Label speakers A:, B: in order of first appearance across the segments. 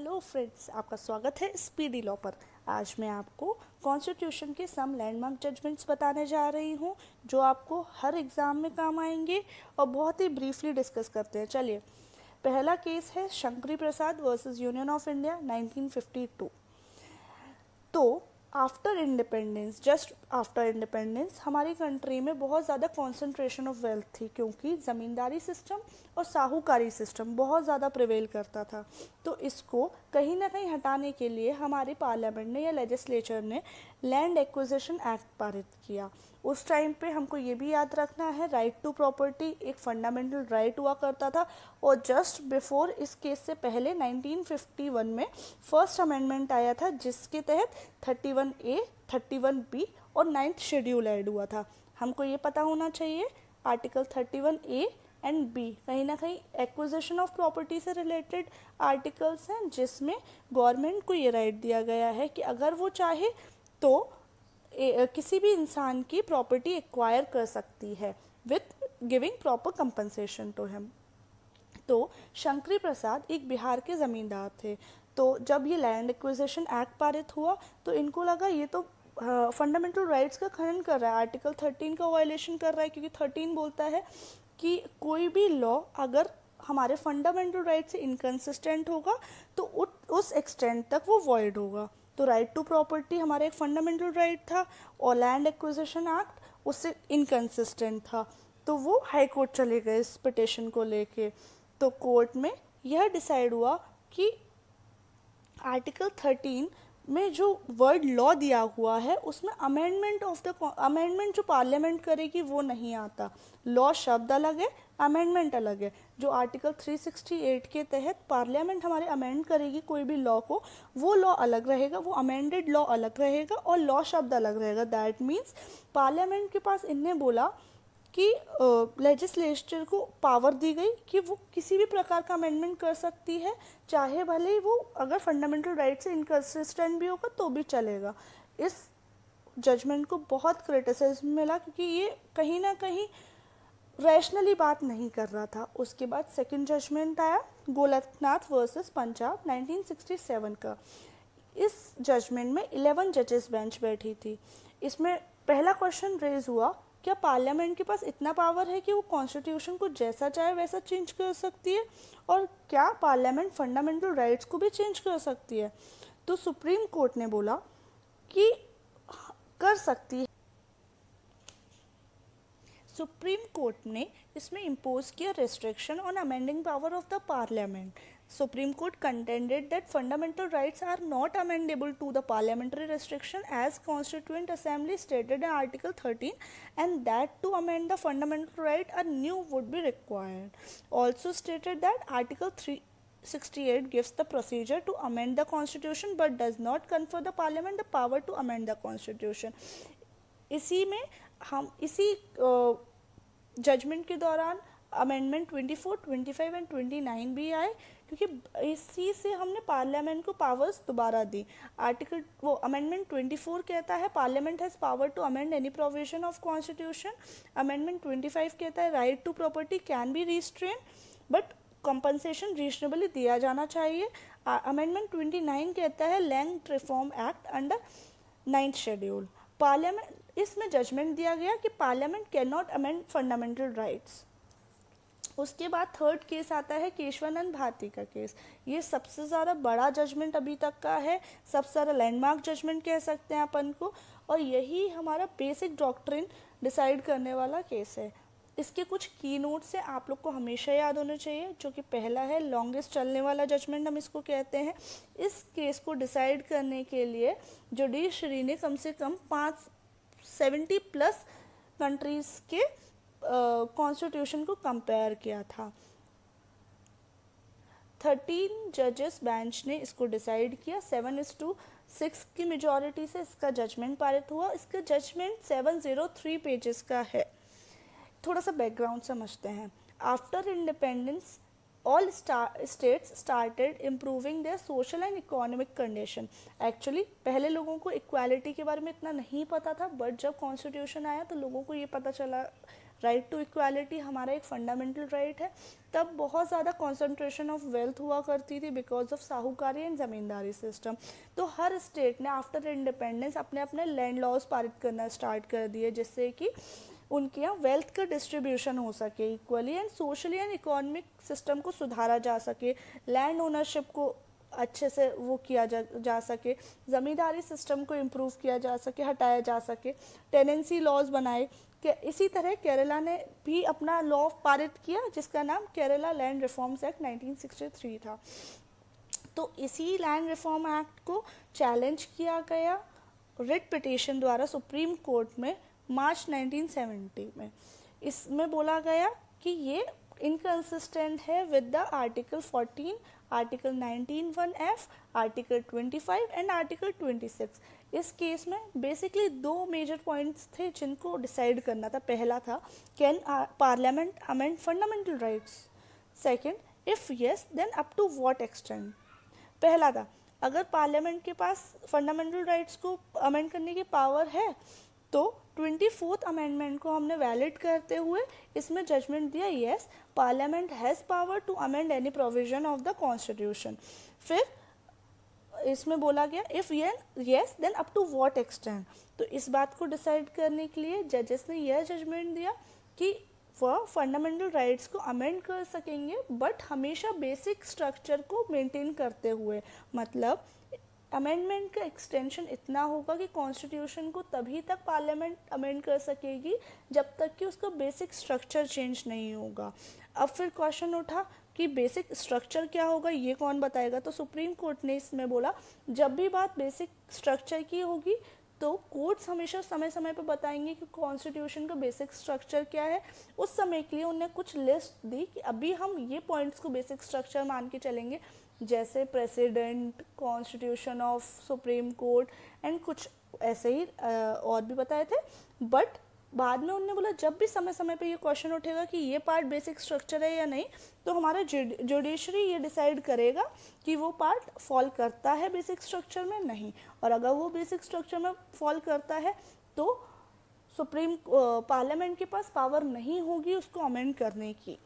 A: Hello friends, आपका स्वागत है स्पीडी लॉ पर। आज मैं आपको कॉन्स्टिट्यूशन के सम लैंडमार्क जजमेंट्स बताने जा रही हूँ जो आपको हर एग्ज़ाम में काम आएंगे और बहुत ही ब्रीफली डिस्कस करते हैं। चलिए, पहला केस है शंकरी प्रसाद वर्सेस यूनियन ऑफ इंडिया 1952। तो after independence, just after independence, हमारी कंट्री में बहुत ज़्यादा कॉन्सेंट्रेशन ऑफ वेल्थ थी क्योंकि ज़मींदारी सिस्टम और साहूकारी सिस्टम बहुत ज़्यादा प्रिवेल करता था। तो इसको कहीं ना कहीं हटाने के लिए हमारे पार्लियामेंट ने या लेजिस्लेचर ने लैंड एक्विजिशन एक्ट पारित किया। उस टाइम पे हमको ये भी याद रखना है, राइट टू प्रॉपर्टी एक फंडामेंटल राइट हुआ करता था। और जस्ट बिफोर इस केस से पहले 1951 में फर्स्ट अमेंडमेंट आया था जिसके तहत 31A, 31B और 9th शेड्यूल ऐड हुआ था। हमको ये पता होना चाहिए आर्टिकल 31A एंड बी कहीं ना कहीं एक्विजिशन ऑफ प्रॉपर्टी से रिलेटेड आर्टिकल्स हैं जिसमें गवर्नमेंट को ये राइट दिया गया है कि अगर वो चाहे तो किसी भी इंसान की प्रॉपर्टी एक्वायर कर सकती है with giving proper compensation to him. तो शंकरी प्रसाद एक बिहार के ज़मींदार थे। तो जब ये लैंड एक्विजिशन एक्ट पारित हुआ तो इनको लगा ये तो फंडामेंटल राइट्स का खनन कर रहा है, आर्टिकल 13 का वायलेशन कर रहा है, क्योंकि 13 बोलता है कि कोई भी लॉ अगर हमारे फंडामेंटल राइट से इनकन्सिस्टेंट होगा तो उस एक्सटेंट तक वो वॉइड होगा। तो राइट टू प्रॉपर्टी हमारा एक फंडामेंटल राइट था और लैंड एक्विजिशन एक्ट उससे इनकन्सिस्टेंट था। तो वो हाई कोर्ट चले गए इस पिटिशन को लेके। तो कोर्ट में यह डिसाइड हुआ कि आर्टिकल 13 में जो वर्ड लॉ दिया हुआ है उसमें अमेंडमेंट जो पार्लियामेंट करेगी वो नहीं आता। लॉ शब्द अलग है, अमेंडमेंट अलग है। जो आर्टिकल 368 के तहत पार्लियामेंट हमारे अमेंड करेगी कोई भी लॉ को, वो लॉ अलग रहेगा, वो अमेंडेड लॉ अलग रहेगा और लॉ शब्द अलग रहेगा। दैट मीन्स पार्लियामेंट के पास इनने बोला कि लेजिस्लेचर को पावर दी गई कि वो किसी भी प्रकार का अमेंडमेंट कर सकती है, चाहे भले ही वो अगर फंडामेंटल राइट से इनकन्सिस्टेंट भी होगा तो भी चलेगा। इस जजमेंट को बहुत क्रिटिसिज्म मिला क्योंकि ये कहीं ना कहीं रैशनली बात नहीं कर रहा था। उसके बाद सेकंड जजमेंट आया गोलकनाथ वर्सेस पंजाब 1967 का। इस जजमेंट में 11 जजेस बेंच बैठी थी। इसमें पहला क्वेश्चन रेज हुआ, क्या पार्लियामेंट के पास इतना पावर है कि वो कॉन्स्टिट्यूशन को जैसा चाहे वैसा चेंज कर सकती है, और क्या पार्लियामेंट फंडामेंटल राइट्स को भी चेंज कर सकती है? तो सुप्रीम कोर्ट ने बोला कि कर सकती है। सुप्रीम कोर्ट ने इसमें इम्पोज किया restriction on amending power of the parliament. Supreme Court contended that fundamental rights are not amendable to the parliamentary restriction as Constituent Assembly stated in Article 13, and that to amend the fundamental right a new would be required. Also stated that Article 368 gives the procedure to amend the Constitution but does not confer the Parliament the power to amend the Constitution. इसी में हम इसी judgement के दौरान amendment 24, 25 and 29 भी आए, क्योंकि इसी से हमने पार्लियामेंट को पावर्स दोबारा दी। आर्टिकल वो अमेंडमेंट 24 कहता है parliament has power to amend any provision of constitution. Amendment 25 कहता है right to property can be restrain but compensation reasonably दिया जाना चाहिए। अमेंडमेंट 29 कहता है land reform act under 9th schedule. Parliament इसमें जजमेंट दिया गया कि parliament can not amend fundamental rights. उसके बाद थर्ड केस आता है केशवानंद भारती का केस। ये सबसे ज़्यादा बड़ा जजमेंट अभी तक का है, सबसे ज़्यादा लैंडमार्क जजमेंट कह सकते हैं अपन को, और यही हमारा बेसिक डॉक्ट्रिन डिसाइड करने वाला केस है। इसके कुछ की नोट्स हैं, आप लोग को हमेशा याद होने चाहिए। जो कि पहला है लॉन्गेस्ट चलने वाला जजमेंट हम इसको कहते हैं। इस केस को डिसाइड करने के लिए जुडिशरी ने कम से कम 70+ कंट्रीज़ के कॉन्स्टिट्यूशन को कंपेयर किया था। 13 जजेस बेंच ने इसको डिसाइड किया। 7:6 की मेजॉरिटी से इसका जजमेंट पारित हुआ। इसका जजमेंट 703 पेजेस का है। थोड़ा सा बैकग्राउंड समझते हैं। After independence all states started improving their social and economic condition. Actually पहले लोगों को इक्वालिटी के बारे में इतना नहीं पता था, बट जब कॉन्स्टिट्यूशन आया तो लोगों को ये पता चला, राइट टू इक्वालिटी हमारा एक फंडामेंटल राइट है। तब बहुत ज़्यादा कॉन्सेंट्रेशन ऑफ वेल्थ हुआ करती थी बिकॉज ऑफ साहूकारी एंड ज़मींदारी सिस्टम। तो हर स्टेट ने आफ्टर इंडिपेंडेंस अपने अपने लैंड लॉज पारित करना स्टार्ट कर दिए, जिससे कि उनके यहाँ वेल्थ का डिस्ट्रीब्यूशन हो सके equally and socially and economic system को सुधारा जा सके, लैंड ओनरशिप को अच्छे से वो किया जा सके, ज़मींदारी सिस्टम को इम्प्रूव किया जा सके, हटाया जा सके, टेनेंसी लॉज बनाए। इसी तरह केरला ने भी अपना लॉ पारित किया जिसका नाम केरला लैंड रिफॉर्म्स एक्ट 1963 था। तो इसी लैंड रिफॉर्म एक्ट को चैलेंज किया गया रिट पिटीशन द्वारा सुप्रीम कोर्ट में मार्च 1970 में। इसमें बोला गया कि ये इनकंसिस्टेंट है with the article 14, article 19(1)(f), article 25 and article 26। इस केस में बेसिकली दो मेजर पॉइंट्स थे जिनको डिसाइड करना था। पहला था, can parliament amend fundamental rights? Second, if yes then up to what extent? पहला था, अगर पार्लियामेंट के पास फंडामेंटल राइट्स को अमेंड करने की पावर है तो 24th अमेंडमेंट को हमने वैलिड करते हुए इसमें जजमेंट दिया, yes parliament has power to amend any provision of the constitution. फिर इसमें बोला गया if yes then up to what extent. तो इस बात को डिसाइड करने के लिए जजेस ने यह जजमेंट दिया कि वह फंडामेंटल राइट्स को अमेंड कर सकेंगे बट हमेशा बेसिक स्ट्रक्चर को मेंटेन करते हुए। मतलब अमेंडमेंट का एक्सटेंशन इतना होगा कि कॉन्स्टिट्यूशन को तभी तक पार्लियामेंट अमेंड कर सकेगी जब तक कि उसका बेसिक स्ट्रक्चर चेंज नहीं होगा। अब फिर क्वेश्चन उठा कि बेसिक स्ट्रक्चर क्या होगा, ये कौन बताएगा? तो सुप्रीम कोर्ट ने इसमें बोला जब भी बात बेसिक स्ट्रक्चर की होगी तो कोर्ट्स हमेशा समय समय पर बताएंगे कि कॉन्स्टिट्यूशन का बेसिक स्ट्रक्चर क्या है। उस समय के लिए उन्हें कुछ लिस्ट दी कि अभी हम ये पॉइंट्स को बेसिक स्ट्रक्चर मान के चलेंगे, जैसे president, constitution of supreme court and कुछ ऐसे ही और भी बताए थे। बट बाद में उन्होंने बोला जब भी समय समय पे ये क्वेश्चन उठेगा कि ये पार्ट बेसिक स्ट्रक्चर है या नहीं, तो हमारा जुडिशरी ये डिसाइड करेगा कि वो पार्ट फॉल करता है बेसिक स्ट्रक्चर में, नहीं। और अगर वो बेसिक स्ट्रक्चर में फॉल करता है तो सुप्रीम पार्लियामेंट के पास पावर नहीं होगी उसको अमेंड करने की।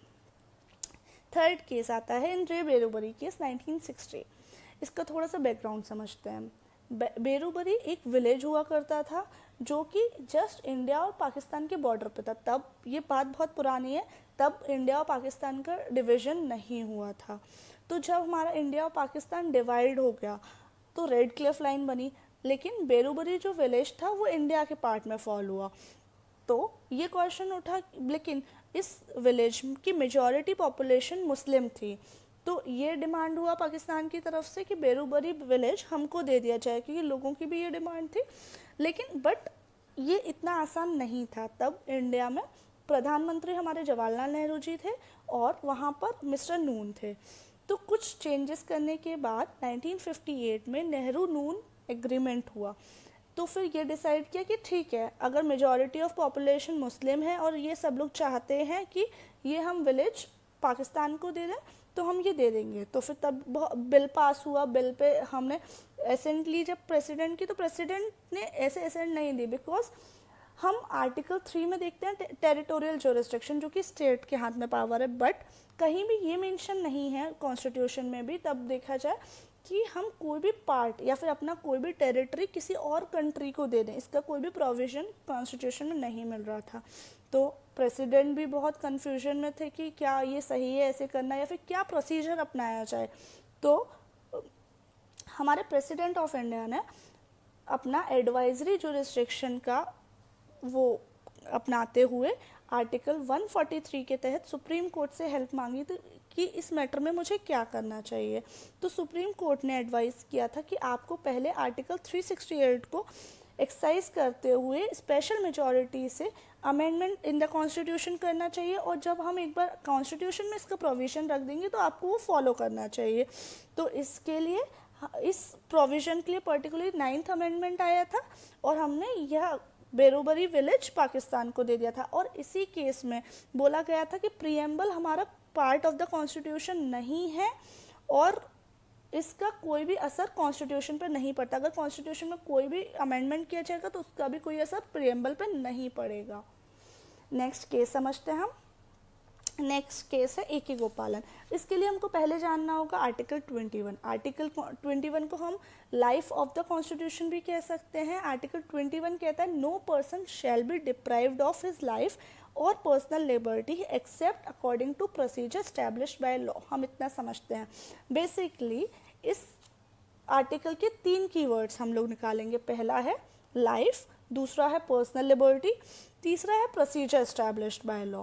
A: थर्ड केस आता है इन रे बेरूबरी केस 1960। इसका थोड़ा सा बैकग्राउंड समझते हैं। बेरूबरी एक विलेज हुआ करता था जो कि जस्ट इंडिया और पाकिस्तान के बॉर्डर पे था। तब ये बात बहुत पुरानी है, तब इंडिया और पाकिस्तान का डिवीज़न नहीं हुआ था। तो जब हमारा इंडिया और पाकिस्तान डिवाइड हो गया तो रेड क्लिफ लाइन बनी, लेकिन बेरूबरी जो विलेज था वो इंडिया के पार्ट में फॉल हुआ। तो ये क्वेश्चन उठा, लेकिन इस विलेज की मेजॉरिटी पॉपुलेशन मुस्लिम थी, तो ये डिमांड हुआ पाकिस्तान की तरफ से कि बेरूबरी विलेज हमको दे दिया जाए, क्योंकि लोगों की भी ये डिमांड थी। लेकिन बट ये इतना आसान नहीं था। तब इंडिया में प्रधानमंत्री हमारे जवाहरलाल नेहरू जी थे और वहाँ पर मिस्टर नून थे। तो कुछ चेंजेस करने के बाद 1958 में नेहरू नून एग्रीमेंट हुआ। तो फिर ये डिसाइड किया कि ठीक है, अगर मेजॉरिटी ऑफ पॉपुलेशन मुस्लिम है और ये सब लोग चाहते हैं कि ये हम विलेज पाकिस्तान को दे दें तो हम ये दे देंगे। तो फिर तब बिल पास हुआ। बिल पे हमने एसेंट ली जब प्रेसिडेंट की, तो प्रेसिडेंट ने ऐसे एसेंट नहीं दी बिकॉज हम आर्टिकल 3 में देखते हैं टेरिटोरियल ज्यूरिसडिक्शन जो कि स्टेट के हाथ में पावर है, बट कहीं भी ये मेंशन नहीं है कॉन्स्टिट्यूशन में भी तब देखा जाए कि हम कोई भी पार्ट या फिर अपना कोई भी टेरिटरी किसी और कंट्री को दे दें। इसका कोई भी प्रोविज़न कॉन्स्टिट्यूशन में नहीं मिल रहा था। तो प्रेसिडेंट भी बहुत कन्फ्यूजन में थे कि क्या ये सही है ऐसे करना या फिर क्या प्रोसीजर अपनाया जाए। तो हमारे प्रेसिडेंट ऑफ इंडिया ने अपना एडवाइजरी ज्यूरिसडिक्शन का वो अपनाते हुए आर्टिकल 143 के तहत सुप्रीम कोर्ट से हेल्प मांगी थी कि इस मैटर में मुझे क्या करना चाहिए। तो सुप्रीम कोर्ट ने एडवाइस किया था कि आपको पहले आर्टिकल 368 को एक्सरसाइज करते हुए स्पेशल मेजॉरिटी से अमेंडमेंट इन द कॉन्स्टिट्यूशन करना चाहिए, और जब हम एक बार कॉन्स्टिट्यूशन में इसका प्रोविज़न रख देंगे तो आपको वो फॉलो करना चाहिए। तो इसके लिए इस प्रोविज़न के लिए पर्टिकुलरली 9th अमेंडमेंट आया था और हमने यह बेरूबरी विलेज पाकिस्तान को दे दिया था। और इसी केस में बोला गया था कि प्रीएम्बल हमारा पार्ट ऑफ द कॉन्स्टिट्यूशन नहीं है और इसका कोई भी असर कॉन्स्टिट्यूशन पर नहीं पड़ता। अगर कॉन्स्टिट्यूशन में कोई भी अमेंडमेंट किया जाएगा तो उसका भी कोई असर प्रीएम्बल पर नहीं पड़ेगा। नेक्स्ट केस समझते हैं हम। नेक्स्ट केस है ए के गोपालन। इसके लिए हमको पहले जानना होगा आर्टिकल 21। आर्टिकल 21 को हम लाइफ ऑफ द कॉन्स्टिट्यूशन भी कह सकते हैं। आर्टिकल 21 कहता है no person shall be deprived of his life और personal liberty except according to procedure established by law. हम इतना समझते हैं। बेसिकली इस आर्टिकल के 3 कीवर्ड्स हम लोग निकालेंगे। पहला है लाइफ, दूसरा है पर्सनल लिबर्टी, तीसरा है procedure established by law.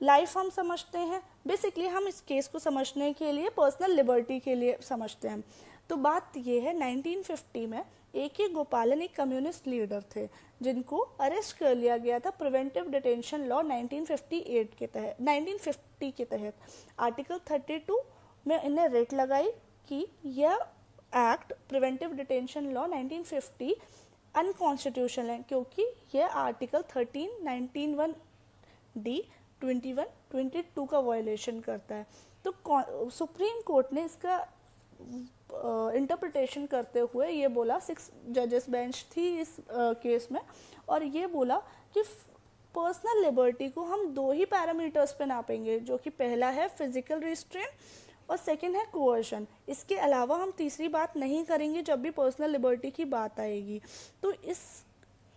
A: Life हम समझते हैं, बेसिकली हम इस केस को समझने के लिए पर्सनल लिबर्टी के लिए समझते हैं। तो बात ये है 1950 में ए के गोपालन एक कम्युनिस्ट लीडर थे जिनको अरेस्ट कर लिया गया था प्रिवेंटिव डिटेंशन लॉ 1950 के तहत। आर्टिकल 32 में इन्हें रेट लगाई कि यह act preventive detention law 1950 unconstitutional है क्योंकि यह आर्टिकल 13, 19(1)D, 21, 22 का वायलेशन करता है। तो सुप्रीम कोर्ट ने इसका इंटरप्रिटेशन करते हुए ये बोला, 6 जजेस बेंच थी इस केस में, और ये बोला कि पर्सनल लिबर्टी को हम 2 ही पैरामीटर्स पे नापेंगे, जो कि पहला है फिजिकल रिस्ट्रेंट और सेकंड है कोअर्शन। इसके अलावा हम तीसरी बात नहीं करेंगे जब भी पर्सनल लिबर्टी की बात आएगी। तो इस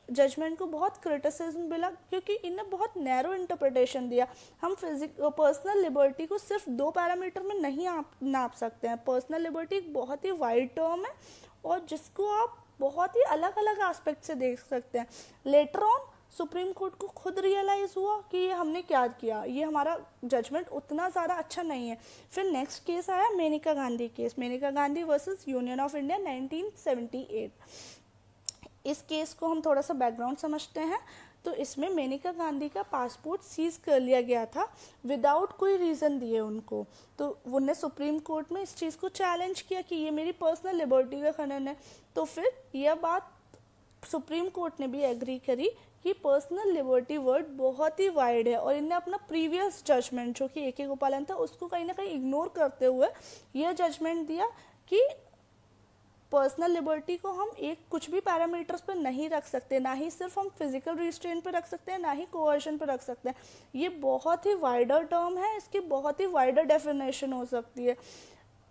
A: जजमेंट को बहुत क्रिटिसिज्म मिला क्योंकि इन्हें बहुत नैरो इंटरप्रिटेशन दिया। हम पर्सनल लिबर्टी को सिर्फ 2 पैरामीटर में नहीं नाप सकते हैं। पर्सनल लिबर्टी एक बहुत ही वाइड टर्म है और जिसको आप बहुत ही अलग अलग एस्पेक्ट से देख सकते हैं। लेटर ऑन सुप्रीम कोर्ट को खुद रियलाइज हुआ कि ये हमने क्या किया, ये हमारा जजमेंट उतना ज़्यादा अच्छा नहीं है। फिर नेक्स्ट केस आया Maneka Gandhi case, Maneka Gandhi versus union of India 1978। इस केस को हम थोड़ा सा बैकग्राउंड समझते हैं। तो इसमें मेनका गांधी का पासपोर्ट सीज कर लिया गया था विदाउट कोई रीज़न दिए उनको। तो उन्होंने सुप्रीम कोर्ट में इस चीज़ को चैलेंज किया कि ये मेरी पर्सनल लिबर्टी का खनन है। तो फिर यह बात सुप्रीम कोर्ट ने भी एग्री करी कि पर्सनल लिबर्टी वर्ड बहुत ही वाइड है और इन्हें अपना प्रीवियस जजमेंट जो कि ए के गोपालन था उसको कहीं ना कहीं इग्नोर करते हुए यह जजमेंट दिया कि पर्सनल लिबर्टी को हम कुछ भी पैरामीटर्स पर नहीं रख सकते, ना ही सिर्फ हम फिजिकल रिस्ट्रेंट पर रख सकते हैं, ना ही कोअर्शन पर रख सकते हैं। ये बहुत ही वाइडर टर्म है, इसकी बहुत ही वाइडर डेफिनेशन हो सकती है।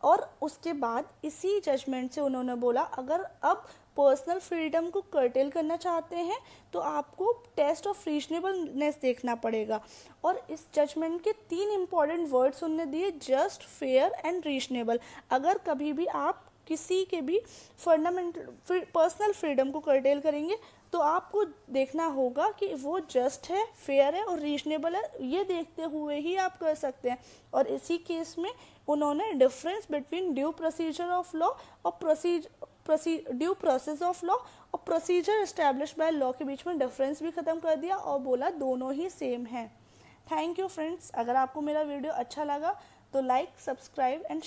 A: और उसके बाद इसी जजमेंट से उन्होंने बोला अगर अब पर्सनल फ्रीडम को कर्टेल करना चाहते हैं तो आपको टेस्ट ऑफ रीजनेबलनेस देखना पड़ेगा। और इस जजमेंट के 3 इंपॉर्टेंट वर्ड्स उन्होंने दिए, जस्ट, फेयर एंड रीजनेबल। अगर कभी भी आप किसी के भी फंडामेंटल पर्सनल फ्रीडम को कर्टेल करेंगे तो आपको देखना होगा कि वो जस्ट है, फेयर है और रीजनेबल है, ये देखते हुए ही आप कर सकते हैं। और इसी केस में उन्होंने difference between due procedure of law और ड्यू प्रोसेस ऑफ लॉ और प्रोसीजर एस्टैब्लिश्ड बाय लॉ के बीच में डिफरेंस भी ख़त्म कर दिया और बोला दोनों ही सेम है। Thank you friends. अगर आपको मेरा वीडियो अच्छा लगा तो लाइक, सब्सक्राइब एंड